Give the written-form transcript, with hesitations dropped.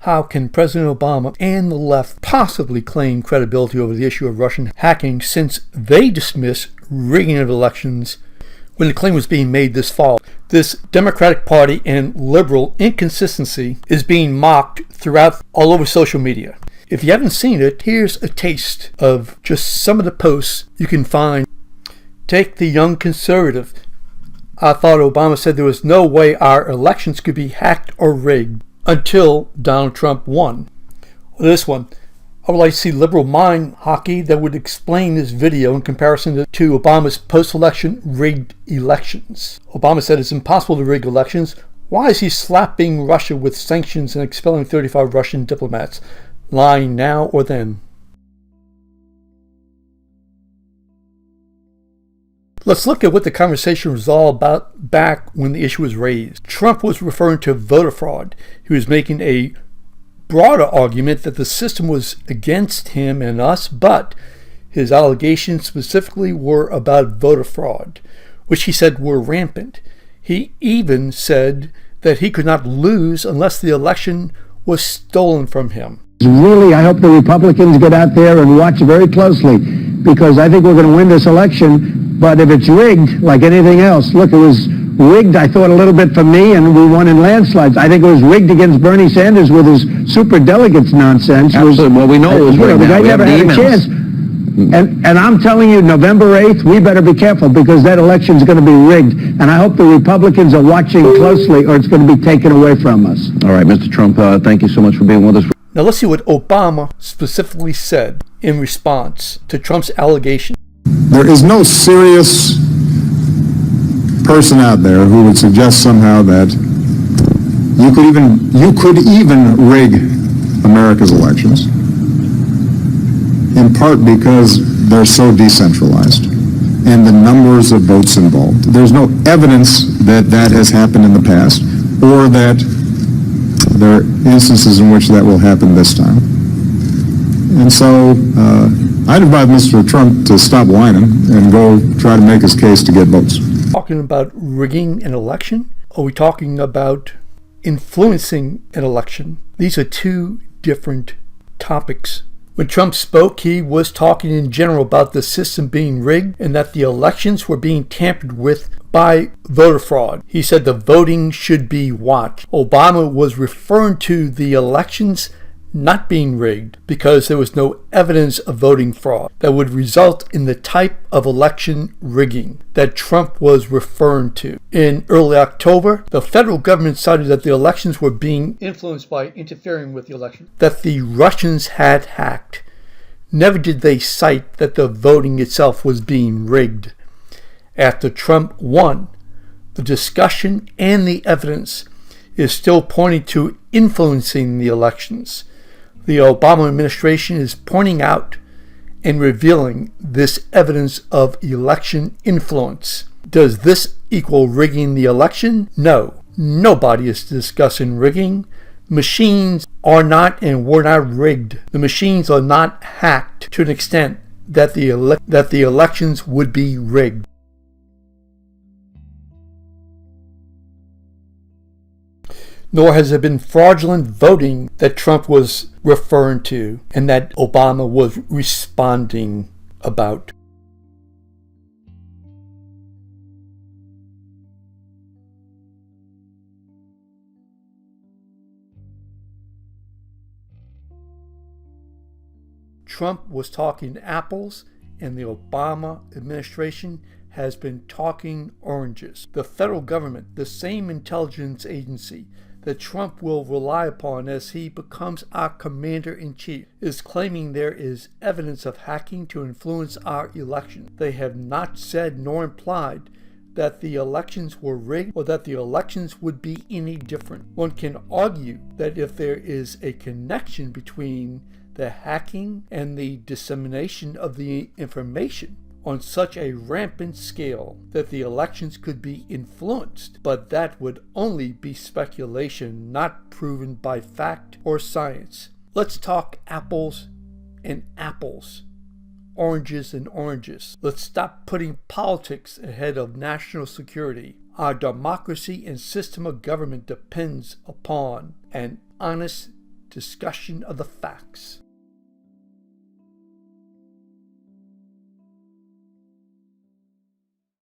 How can President Obama and the left possibly claim credibility over the issue of Russian hacking since they dismiss rigging of elections when the claim was being made this fall? This Democratic Party and liberal inconsistency is being mocked throughout all over social media. If you haven't seen it, here's a taste of just some of the posts you can find. Take the young conservative. I thought Obama said there was no way our elections could be hacked or rigged until Donald Trump won. Or this one. I would like to see liberal mind hockey that would explain this video in comparison to Obama's post-election rigged elections. Obama said it's impossible to rig elections. Why is he slapping Russia with sanctions and expelling 35 Russian diplomats? Lying now or then? Let's look at what the conversation was all about back when the issue was raised. Trump was referring to voter fraud. He was making a broader argument that the system was against him and us, but his allegations specifically were about voter fraud, which he said were rampant. He even said that he could not lose unless the election was stolen from him. Really, I hope the Republicans get out there and watch very closely, because I think we're going to win this election. But if it's rigged, like anything else, look, it was rigged, I thought, a little bit for me, and we won in landslides. I think it was rigged against Bernie Sanders with his super delegates nonsense. Absolutely. Well, we know it was rigged. The guy never had a chance. And I'm telling you, November 8th, we better be careful, because that election's going to be rigged. And I hope the Republicans are watching closely, or it's going to be taken away from us. All right, Mr. Trump, thank you so much for being with us. Now let's see what Obama specifically said in response to Trump's allegation. There is no serious person out there who would suggest somehow that you could even rig America's elections, in part because they're so decentralized and the numbers of votes involved. There's no evidence that that has happened in the past, or that there are instances in which that will happen this time. And so I'd advise Mr. Trump to stop whining and go try to make his case to get votes. Talking about rigging an election? Are we talking about influencing an election? These are two different topics. When Trump spoke, he was talking in general about the system being rigged and that the elections were being tampered with by voter fraud. He said the voting should be watched. Obama was referring to the elections not being rigged because there was no evidence of voting fraud that would result in the type of election rigging that Trump was referring to. In early October, the federal government cited that the elections were being influenced by interfering with the election, that the Russians had hacked. Never did they cite that the voting itself was being rigged. After Trump won, the discussion and the evidence is still pointing to influencing the elections. The Obama administration is pointing out and revealing this evidence of election influence. Does this equal rigging the election? No. Nobody is discussing rigging. Machines are not and were not rigged. The machines are not hacked to an extent that the elections would be rigged. Nor has there been fraudulent voting that Trump was referring to and that Obama was responding about. Trump was talking apples, and the Obama administration has been talking oranges. The federal government, the same intelligence agency that Trump will rely upon as he becomes our commander-in-chief, is claiming there is evidence of hacking to influence our election. They have not said nor implied that the elections were rigged or that the elections would be any different. One can argue that if there is a connection between the hacking and the dissemination of the information on such a rampant scale, that the elections could be influenced, but that would only be speculation, not proven by fact or science. Let's talk apples and apples, oranges and oranges. Let's stop putting politics ahead of national security. Our democracy and system of government depends upon an honest discussion of the facts.